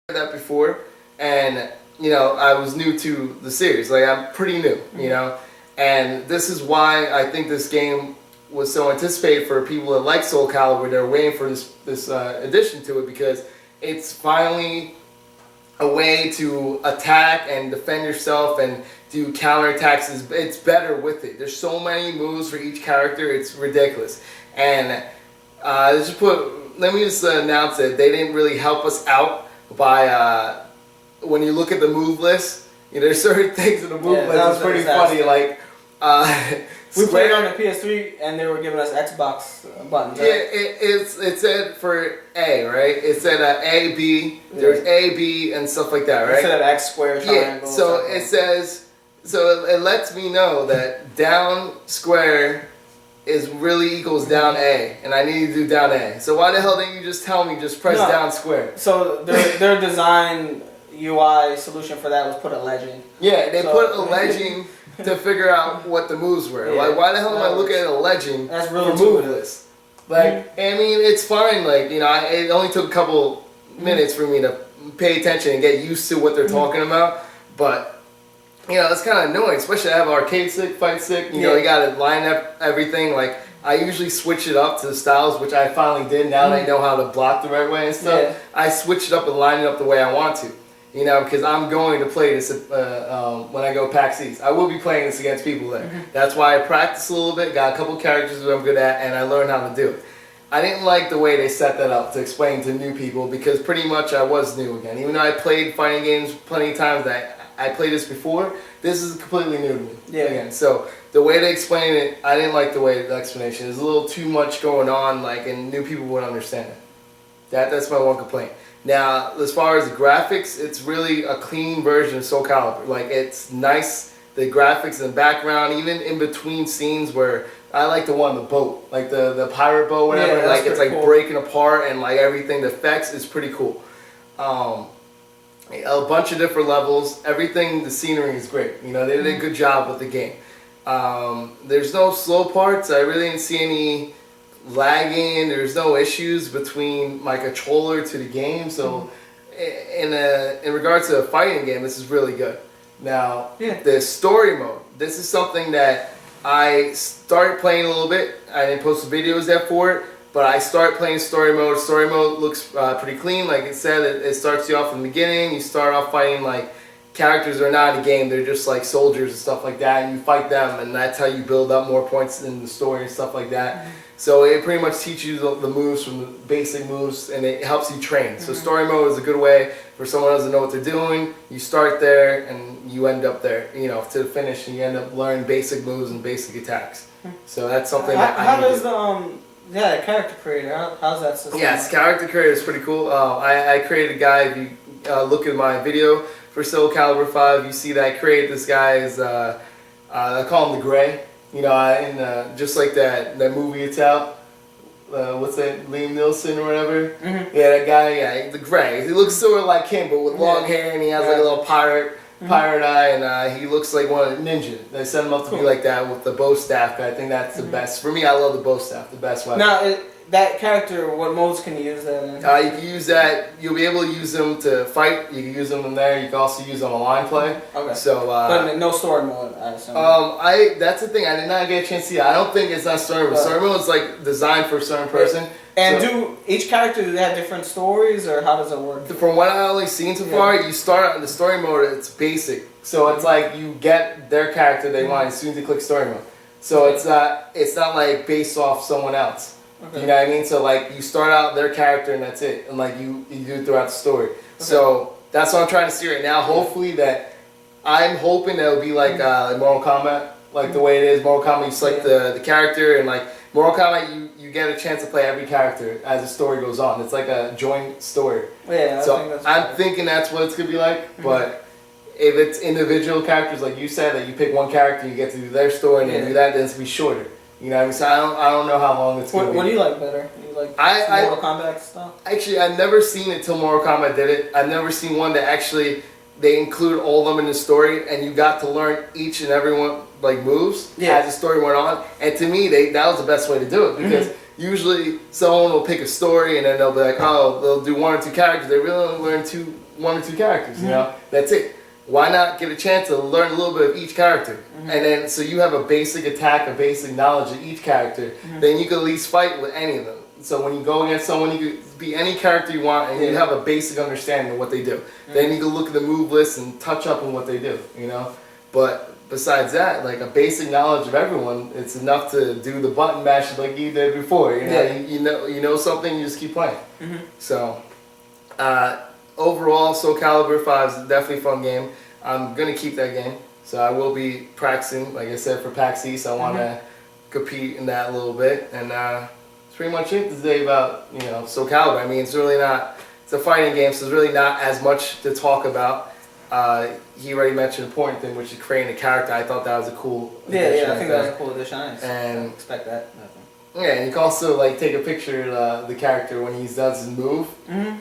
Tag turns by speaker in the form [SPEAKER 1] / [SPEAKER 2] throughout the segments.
[SPEAKER 1] that before, and you know, I was new to the series. Like, I'm pretty new, you know, and this is why I think this game was so anticipated for people that like Soul Calibur. They're waiting for this addition to it, because it's finally a way to attack and defend yourself and do counterattacks. It's better with it. There's so many moves for each character. It's ridiculous. And let me just announce that they didn't really help us out by when you look at the move list. You know, there's certain things in the move list that's pretty funny. Like
[SPEAKER 2] we played on the PS3 and they were giving us Xbox buttons. Right?
[SPEAKER 1] Yeah, it said for A, right? It said A, B. There's A, B, and stuff like that, right?
[SPEAKER 2] Instead of X, square, triangle.
[SPEAKER 1] Yeah. So it says. So it lets me know that down square is really equals down A, and I need to do down A. So why the hell didn't you just tell me just press down square?
[SPEAKER 2] So their design UI solution for that was put a legend.
[SPEAKER 1] Yeah, they put a legend to figure out what the moves were. Yeah, like, why the hell am I looking at a legend
[SPEAKER 2] that's really
[SPEAKER 1] for move list? Like, I mean, it's fine. Like, you know, it only took a couple minutes for me to pay attention and get used to what they're talking about, but. You know, it's kind of annoying, especially I have arcade stick, fight stick. You know, you got to line up everything. Like, I usually switch it up to the styles, which I finally did. Now that I know how to block the right way and stuff, I switch it up and line it up the way I want to. You know, because I'm going to play this when I go PAX East. I will be playing this against people there. That's why I practiced a little bit, got a couple characters that I'm good at, and I learned how to do it. I didn't like the way they set that up to explain to new people, because pretty much I was new again. Even though I played fighting games plenty of times, I played this before. This is completely new to me.
[SPEAKER 2] Yeah.
[SPEAKER 1] Again, so the way they explain it, I didn't like the way the explanation. There's a little too much going on, like, and new people wouldn't understand it. That's my one complaint. Now, as far as the graphics, it's really a clean version of Soul Calibur. Like, it's nice. The graphics in the background, even in between scenes where I like the one, the boat, like the pirate boat, whatever. Like, it's like cool. Breaking apart and like everything. The effects is pretty cool. A bunch of different levels. Everything, the scenery is great. You know, they did a good job with the game. There's no slow parts. I really didn't see any lagging. There's no issues between my controller to the game. So, in regards to a fighting game, this is really good. Now, the story mode. This is something that I started playing a little bit. I didn't post the videos yet for it. But I start playing story mode. Story mode looks pretty clean. Like it said, it starts you off in the beginning. You start off fighting like characters are not in the game. They're just like soldiers and stuff like that. And you fight them, and that's how you build up more points in the story and stuff like that. So it pretty much teaches you the moves from the basic moves, and it helps you train. So story mode is a good way for someone who doesn't know what they're doing. You start there, and you end up there, you know, to the finish, and you end up learning basic moves and basic attacks. So that's something that
[SPEAKER 2] how does the character creator, how's that system?
[SPEAKER 1] Yes, character creator is pretty cool. I created a guy. If you look at my video for Soul Calibur 5, you see that I created this guy as, I call him the Gray. You know, just like that movie it's out. What's that, Liam Neeson or whatever? Yeah, that guy, the Gray. He looks sort of like him, but with long hair, and he has like a little pirate eye, and he looks like one of the ninja. They set him up to be like that with the bow staff. I think that's the best. For me, I love the bow staff, the best weapon.
[SPEAKER 2] Now, that character, what modes can you use that in?
[SPEAKER 1] You can use that. You'll be able to use them to fight. You can use them in there. You can also use them on line play. Okay. So,
[SPEAKER 2] but no story mode, I assume.
[SPEAKER 1] That's the thing. I did not get a chance to see it. I don't think it's not story mode. Story mode is like designed for a certain person.
[SPEAKER 2] And do each character, do they have different stories, or how does it work?
[SPEAKER 1] From what I've only seen so far, you start out in the story mode, it's basic. So it's like you get their character they want as soon as you click story mode. So it's not like based off someone else. Okay. You know what I mean? So like you start out their character and that's it. And like you do it throughout the story. Okay. So that's what I'm trying to see right now. Hopefully I'm hoping that it'll be like Mortal Kombat. Like the way it is, Mortal Kombat, you select the character, and like Mortal Kombat, you get a chance to play every character as the story goes on. It's like a joint story.
[SPEAKER 2] Yeah,
[SPEAKER 1] so I'm thinking that's what it's going to be like, but if it's individual characters, like you said, that you pick one character, you get to do their story, and then do that, then it's going to be shorter. You know what I mean? So I don't know how long it's going to be.
[SPEAKER 2] What do you like better? You like Mortal Kombat stuff?
[SPEAKER 1] Actually, I've never seen it till Mortal Kombat did it. I've never seen one that actually they include all of them in the story, and you got to learn each and every one like moves as the story went on. And to me, that was the best way to do it, because usually someone will pick a story and then they'll be like, oh, they'll do one or two characters. They really only learn one or two characters. You know, that's it. Why not get a chance to learn a little bit of each character, and then so you have a basic attack, a basic knowledge of each character. Then you can at least fight with any of them. So when you go against someone, you could be any character you want, and you have a basic understanding of what they do. Then you can look at the move list and touch up on what they do. You know, but besides that, like a basic knowledge of everyone, it's enough to do the button mash like you did before. You know, you know something, you just keep playing. So. Overall, Soul Calibur 5 is definitely a fun game. I'm going to keep that game. So I will be practicing, like I said, for PAX East. I want to compete in that a little bit. And that's pretty much it today about, you know, Soul Calibur. I mean, it's really not, it's a fighting game, so there's really not as much to talk about. He already mentioned an important thing, which is creating a character. I thought that was a cool addition.
[SPEAKER 2] Yeah, I think that was a cool addition. I didn't expect that.
[SPEAKER 1] Yeah, and you can also like take a picture of the character when he does his move.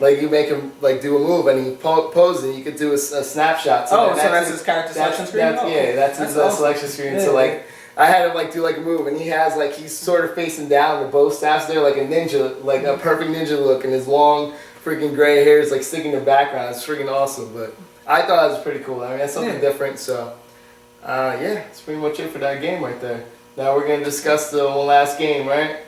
[SPEAKER 1] Like you make him like do a move and he poses, and you could do a snapshot.
[SPEAKER 2] So that's his character selection screen.
[SPEAKER 1] Yeah, that's his selection screen. Yeah, so like I had him like do like a move, and he has like he's sort of facing down. The bow staff's there like a ninja, like a perfect ninja look, and his long freaking gray hair is like sticking in the background. It's freaking awesome. But I thought it was pretty cool. I mean, that's something different. So yeah, that's pretty much it for that game right there. Now we're going to discuss the one last game, right?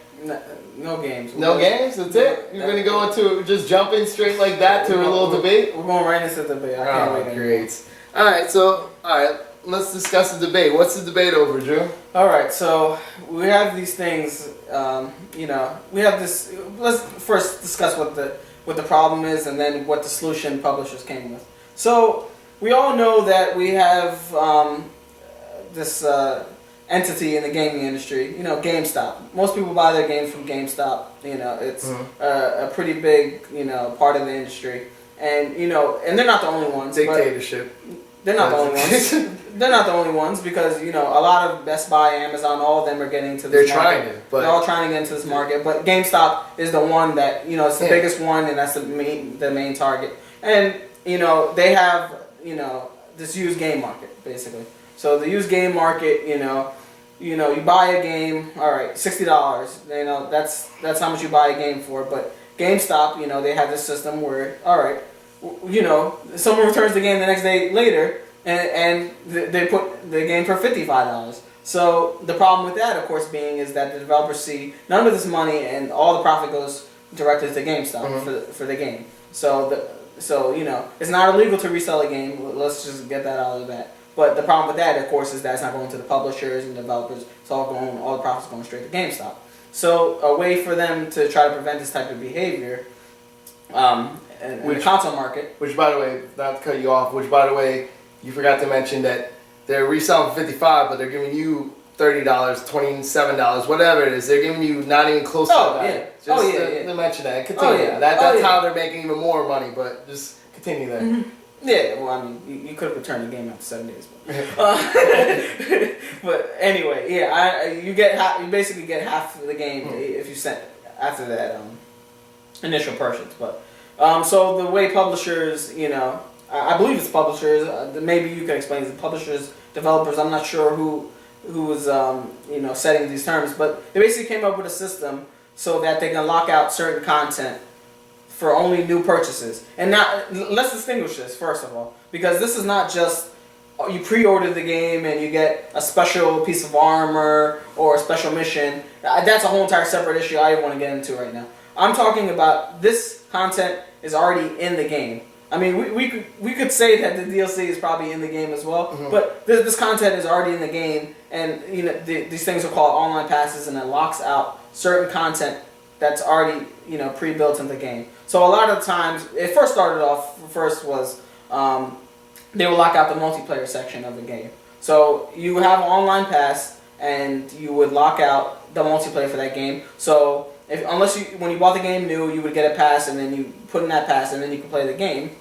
[SPEAKER 2] No games.
[SPEAKER 1] No games? That's it? You're going to go into just jumping straight like that to a little debate?
[SPEAKER 2] We're going right into the debate. I can't wait.
[SPEAKER 1] Great. Alright, let's discuss the debate. What's the debate over, Drew?
[SPEAKER 2] Alright, so we have these things, you know, we have this, let's first discuss what the problem is and then what the solution publishers came with. So, we all know that we have this entity in the gaming industry, you know, GameStop. Most people buy their games from GameStop. You know, it's a pretty big, you know, part of the industry. And, you know, and they're not the only ones.
[SPEAKER 1] Dictatorship.
[SPEAKER 2] They're not the only ones. They're not the only ones because, you know, a lot of Best Buy, Amazon, all of them are getting into this market. They're all trying to get into this market. But GameStop is the one that, you know, it's the biggest one, and that's the main target. And, you know, they have, you know, this used game market, basically. So the used game market, you know, you buy a game, all right, $60. You know, that's how much you buy a game for. But GameStop, you know, they have this system where, all right, you know, someone returns the game the next day later, and they put the game for $55. So the problem with that, of course, being is that the developers see none of this money, and all the profit goes directly to GameStop for the game. So you know, it's not illegal to resell a game. Let's just get that out of that. But the problem with that, of course, is that it's not going to the publishers and developers. It's all the profits going straight to GameStop. So a way for them to try to prevent this type of behavior, in the console market.
[SPEAKER 1] Which, by the way, not to cut you off. Which, by the way, you forgot to mention that they're reselling for $55, but they're giving you $30, $27, whatever it is. They're giving you not even close to that. Just to mention that. Continue. That's how they're making even more money. But just continue there.
[SPEAKER 2] Yeah, well, I mean, you could have returned the game after 7 days, but anyway, yeah, you basically get half of the game if you send after that initial purchase. But so the way publishers, you know, I believe it's publishers. Maybe you can explain the publishers, developers. I'm not sure who was you know, setting these terms, but they basically came up with a system so that they can lock out certain content for only new purchases. And now, let's distinguish this, first of all, because this is not just you pre-order the game and you get a special piece of armor or a special mission. That's a whole entire separate issue I don't want to get into right now. I'm talking about this content is already in the game. I mean, we could say that the DLC is probably in the game as well, but this content is already in the game, and you know these things are called online passes, and it locks out certain content that's already, you know, pre-built in the game. So a lot of times, it first started off, was they would lock out the multiplayer section of the game. So you have an online pass, and you would lock out the multiplayer for that game. So when you bought the game new, you would get a pass, and then you put in that pass, and then you can play the game.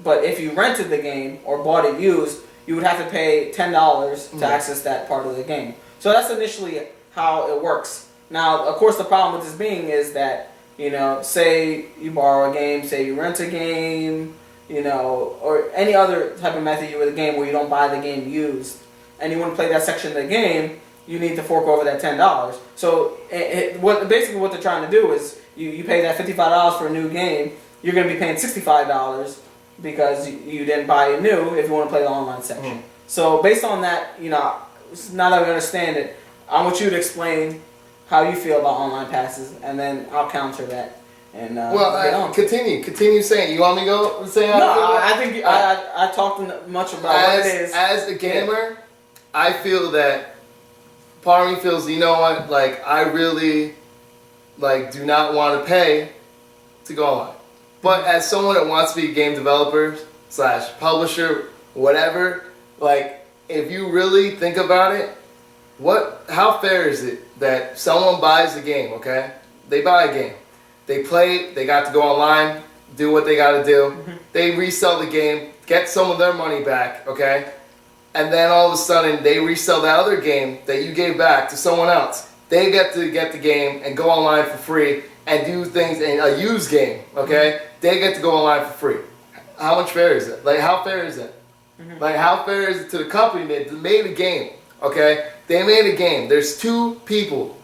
[SPEAKER 2] But if you rented the game or bought it used, you would have to pay $10 to access that part of the game. So that's initially how it works. Now, of course, the problem with this being is that, you know, say you borrow a game, say you rent a game, you know, or any other type of method with a game where you don't buy the game used, and you want to play that section of the game, you need to fork over that $10. So basically what they're trying to do is you pay that $55 for a new game, you're going to be paying $65 because you didn't buy it new if you want to play the online section. So based on that, now that we understand it, I want you to explain how you feel about online passes, and then I'll counter that. And
[SPEAKER 1] continue saying. You want me to go say?
[SPEAKER 2] I think I talked much about what it is.
[SPEAKER 1] As a gamer, I feel that part of me feels, you know what, like I really do not want to pay to go online. But as someone that wants to be a game developer / publisher, whatever, if you really think about it, how fair is it that someone buys a game, okay? They buy a game. They play, they got to go online, do what they got to do. They resell the game, get some of their money back, okay? And then all of a sudden, they resell that other game that you gave back to someone else. They get to get the game and go online for free and do things in a used game, okay? They get to go online for free. How much fair is it? How fair is it? How fair is it to the company that made a game, okay? They made a game. There's 2 people,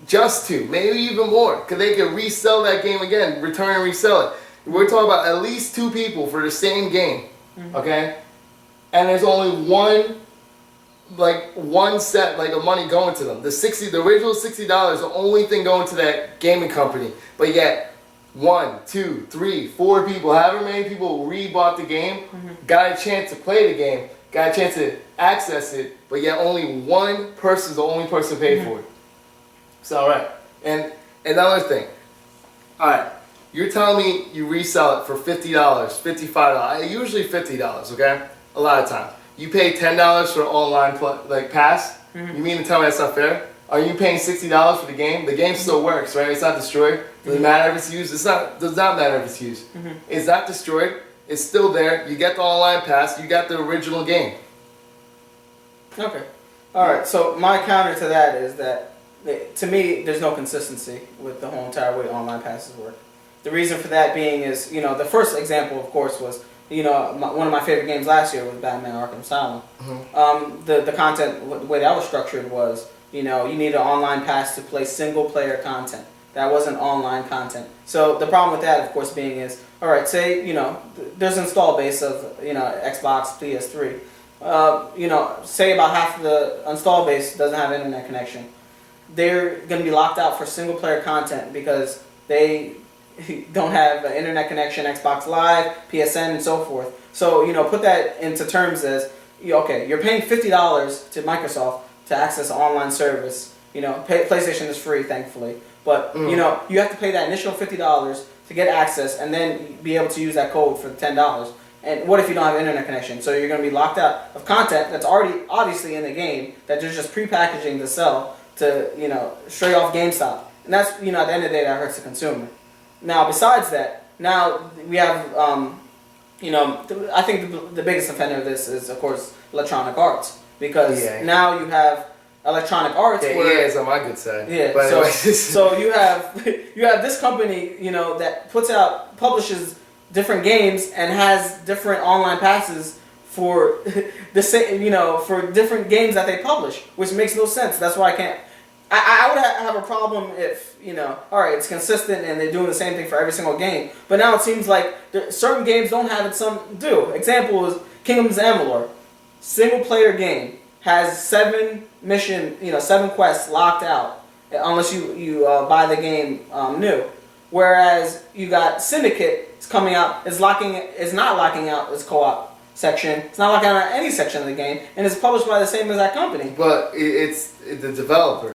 [SPEAKER 1] just 2, maybe even more, because they can resell that game again, return and resell it. We're talking about at least 2 people for the same game, okay? And there's only one set of money going to them. The original $60 is the only thing going to that gaming company. But yet, 1, 2, 3, 4 people, however many people rebought the game, got a chance to play the game, got a chance to access it, but yet only one person is the only person paid for it. It's alright. And another thing. Alright, you're telling me you resell it for $50, $55, usually $50, okay? A lot of times. You pay $10 for an online pass? You mean to tell me that's not fair? Are you paying $60 for the game? The game still works, right? It's not destroyed. Doesn't matter if it's used. Does not matter if it's used. It's not destroyed. It's still there. You get the online pass. You got the original game.
[SPEAKER 2] Okay. Alright, so my counter to that is that, to me, there's no consistency with the whole entire way online passes work. The reason for that being is, the first example, of course, was, one of my favorite games last year was Batman Arkham Asylum. The content, the way that was structured was, you need an online pass to play single player content. That wasn't online content. So the problem with that, of course, being is, alright, say, there's an install base of, Xbox, PS3. Say about half of the install base doesn't have internet connection. They're going to be locked out for single player content because they don't have an internet connection, Xbox Live, PSN, and so forth. So, put that into terms as, okay, you're paying $50 to Microsoft to access an online service. PlayStation is free, thankfully. But, you have to pay that initial $50 to get access and then be able to use that code for $10. And what if you don't have an internet connection? So you're going to be locked out of content that's already obviously in the game that they're just prepackaging to sell to, straight off GameStop. And that's, at the end of the day, that hurts the consumer. Now, besides that, now we have, I think the biggest offender of this is, of course, Electronic Arts. Because now you have Electronic Arts where...
[SPEAKER 1] is on my good side.
[SPEAKER 2] Yeah, so you have this company, that publishes different games and has different online passes for the same, for different games that they publish, which makes no sense. That's why I would have a problem if, alright, it's consistent and they're doing the same thing for every single game. But now it seems like certain games don't have it, some do. Example is Kingdoms of Amalur. Single player game. Has 7 quests locked out. Unless you buy the game new. Whereas you got Syndicate is coming out, is not locking out its co-op section. It's not locking out any section of the game. And it's published by the same exact company.
[SPEAKER 1] But it's the developer.